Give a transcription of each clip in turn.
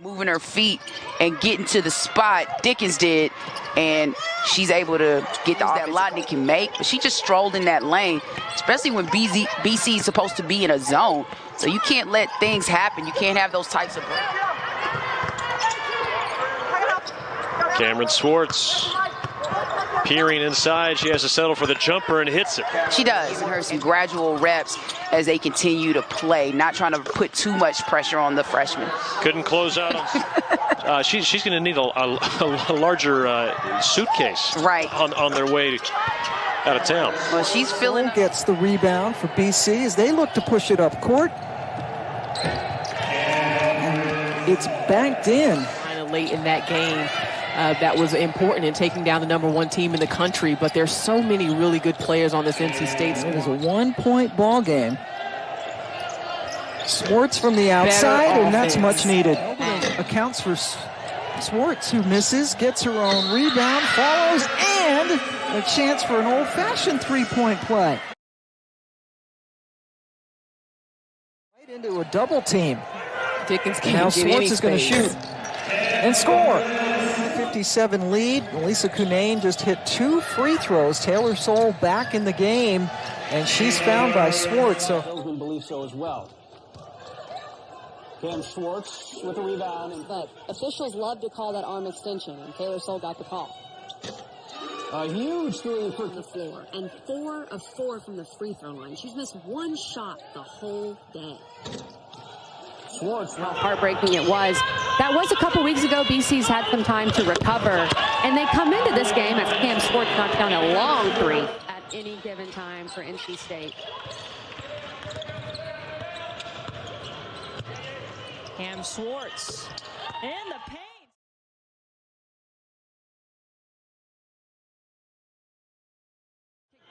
Moving her feet and getting to the spot Dickens did, and she's able to get the that Lotney can make, but she just strolled in that lane, especially when BC is supposed to be in a zone. So you can't let things happen. You can't have those types of... Cameron Swartz peering inside. She has to settle for the jumper and hits it. She does. And her some gradual reps as they continue to play, not trying to put too much pressure on the freshman. Couldn't close out on... she's going to need a larger suitcase on their way out of town. Well, she's feeling... Gets the rebound for BC as they look to push it up court. And it's banked in. Kind of late in that game. That was important in taking down the #1 team in the country, but there's so many really good players on this NC State squad. It was a 1-point ball game. Swartz from the outside, and that's much needed. Accounts for Swartz, who misses, gets her own rebound, follows, and a chance for an old-fashioned three-point play. Right into a double team. Dickens can't now get Swartz is going to shoot and score. 57 lead. Melissa Cunane just hit 2 free throws. Taylor Soule back in the game, and she's found by Swartz. So Salesman believes so as well. Cam Swartz with a rebound. But officials love to call that arm extension, and Taylor Soule got the call. A huge three for the floor, and 4 of 4 from the free throw line. She's missed 1 shot the whole day. Swartz. How heartbreaking it was. That was a couple weeks ago. BC's had some time to recover, and they come into this game as Cam Swartz knocks down a long 3 at any given time for NC State. Cam Swartz in the paint.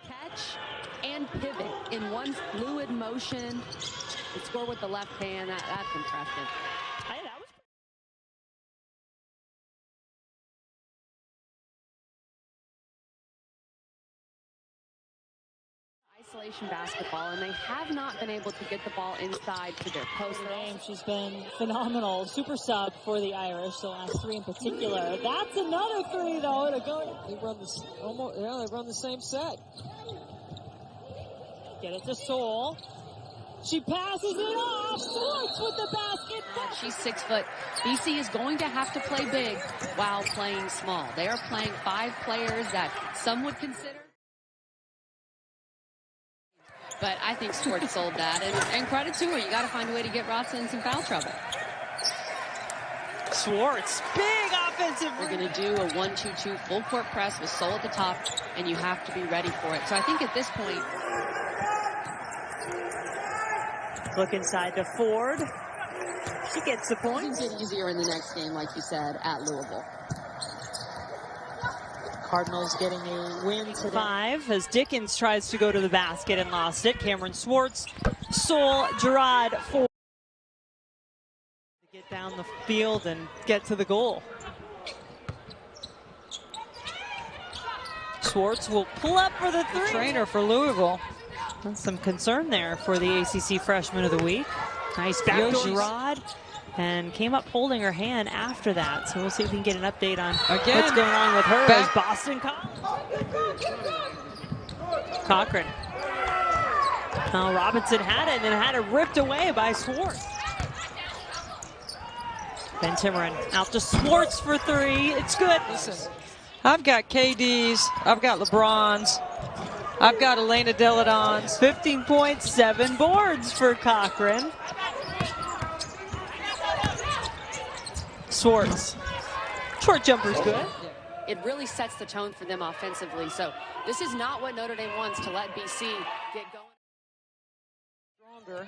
Catch and pivot in one fluid motion. And score with the left hand. That's impressive. Isolation basketball, and they have not been able to get the ball inside to their post. She's been phenomenal. Super sub for the Irish, the last 3 in particular. That's another 3 though to go. They run this almost. Yeah, they run the same set. Get it to Soule. She passes it off. Swartz with the basket. She's 6 foot. BC is going to have to play big while playing small. They are playing 5 players that some would consider. But I think Swartz sold that, and credit to her. You got to find a way to get Rotsa in some foul trouble. Swartz, big offensive. We're going to do a 1-2-2 full court press with Soule at the top, and you have to be ready for it. So I think at this point, look inside to Ford. She gets the point. Things get easier in the next game, like you said, at Louisville. Cardinals getting a win today. 5 as Dickens tries to go to the basket and lost it. Cameron Swartz, Soule, Gerard, Ford. Get down the field and get to the goal. Swartz will pull up for the 3. Trainer for Louisville. That's some concern there for the ACC Freshman of the Week. Nice back to Gerard, and came up holding her hand after that. So we'll see if we can get an update on what's going on with her. As Boston Cochran. Now Robinson had it and then had it ripped away by Swartz. Ben Timmerin out to Swartz for 3. It's good. Listen, I've got KDs, I've got LeBrons, I've got Elena Deladons. 15 points, 7 boards for Cochran. Swartz. Short jumper's good. It really sets the tone for them offensively. So this is not what Notre Dame wants, to let BC get going. Stronger.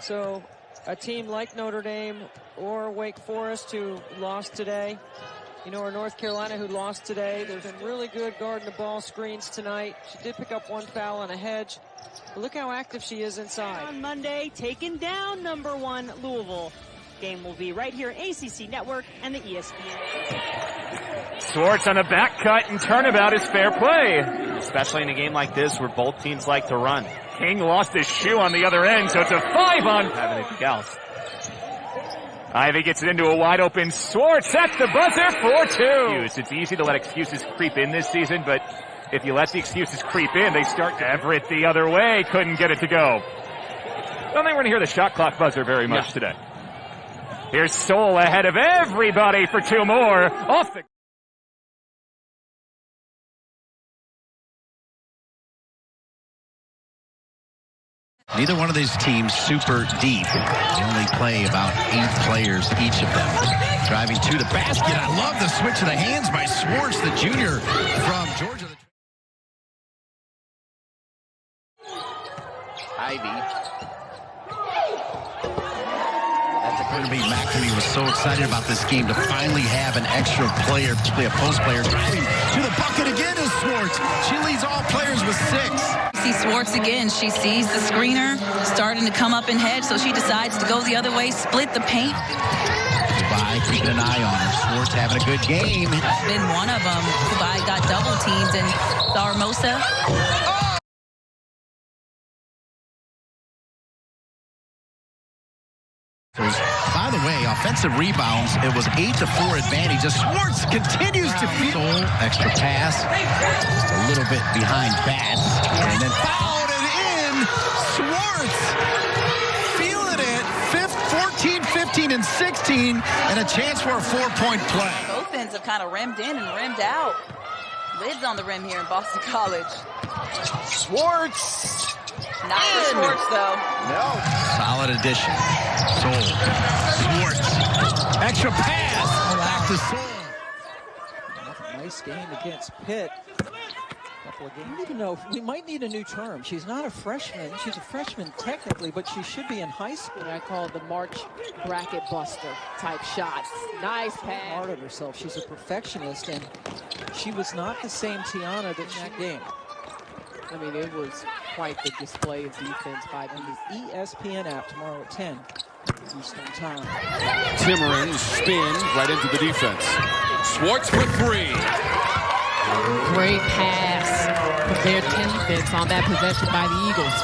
So a team like Notre Dame or Wake Forest who lost today, you know, or North Carolina who lost today, there's been really good guarding the ball screens tonight. She did pick up 1 foul on a hedge. But look how active she is inside. On Monday, taking down #1 Louisville. Game will be right here, ACC Network and the ESPN. Swartz on a back cut, and turnabout is fair play, especially in a game like this where both teams like to run. King lost his shoe on the other end, so it's a 5 on. Have anything else? Ivy gets it into a wide open Swartz at the buzzer for 2. It's easy to let excuses creep in this season, but if you let the excuses creep in, they start Everett the other way. Couldn't get it to go. I don't think we're going to hear the shot clock buzzer very much today. Here's Soule ahead of everybody for 2 more. Off the... Neither one of these teams super deep. They only play about 8 players, each of them. Driving to the basket. I love the switch of the hands by Swartz, the junior from Georgia. Ivy. Burnaby McNamee was so excited about this game to finally have an extra player, a post player, driving to the bucket again is Swartz. She leads all players with 6. See Swartz again. She sees the screener starting to come up in head, so she decides to go the other way, split the paint. Kubai keeping an eye on her. Swartz having a good game. Been one of them. Kubai got double teamed, and Saramosa. By the way, offensive rebounds, it was 8-4 advantage as Swartz continues to feel. Extra pass, just a little bit behind Bats, and then fouled it in. Swartz feeling it, 14, 15, and 16, and a chance for a 4-point play. Both ends have kind of rimmed in and rimmed out. Lids on the rim here in Boston College. Swartz. Not for Swartz, though. No. Solid addition. Soule. Swartz. Extra pass. Back to Soule. Nice game against Pitt. Couple of games. I don't even know. We might need a new term. She's not a freshman. She's a freshman technically, but she should be in high school. I call it the March bracket buster type shots. Nice pass. Hard on herself. She's a perfectionist, and she was not the same Tiana that game. I mean, it was quite the display of defense by the ESPN app tomorrow at 10 Eastern time. Timmeren spin right into the defense. Swartz for 3. Great pass from their defense on that possession by the Eagles.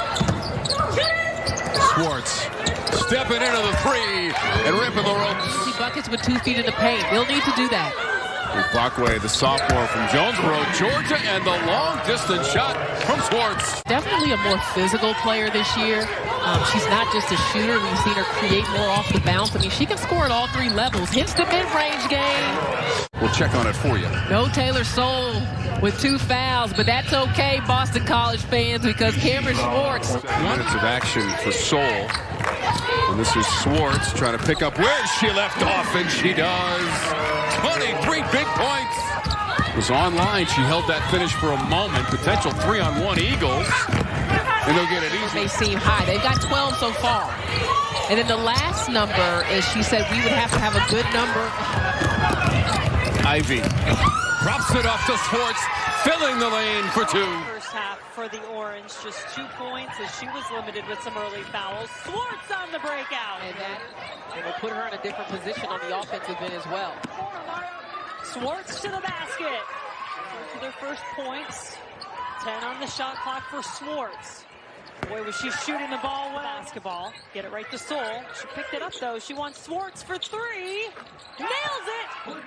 Swartz stepping into the 3 and ripping the ropes. Easy buckets with 2 feet in the paint. They'll need to do that. Bakwe, the sophomore from Jonesboro, Georgia, and the long-distance shot from Swartz. Definitely a more physical player this year. She's not just a shooter. We've seen her create more off the bounce. I mean, she can score at all 3 levels. Hits the mid-range game. We'll check on it for you. No Taylor Soule with 2 fouls, but that's okay, Boston College fans, because Cameron Swartz. Minutes of action for Soule. And this is Swartz trying to pick up where she left off, and she does. 23 big points. Was online. She held that finish for a moment. Potential 3-on-1 Eagles. And they'll get it easy. They seem high. They've got 12 so far. And then the last number is she said we would have to have a good number. Ivy drops it off to Swartz, filling the lane for 2. First half for the Orange, just 2 points as she was limited with some early fouls. Swartz on the breakout. And will put her in a different position on the offensive end as well. Swartz to the basket. For their first points. 10 on the shot clock for Swartz. Boy, was she shooting the ball with basketball. Get it right to Soule. She picked it up, though. She wants Swartz for 3. Nails it.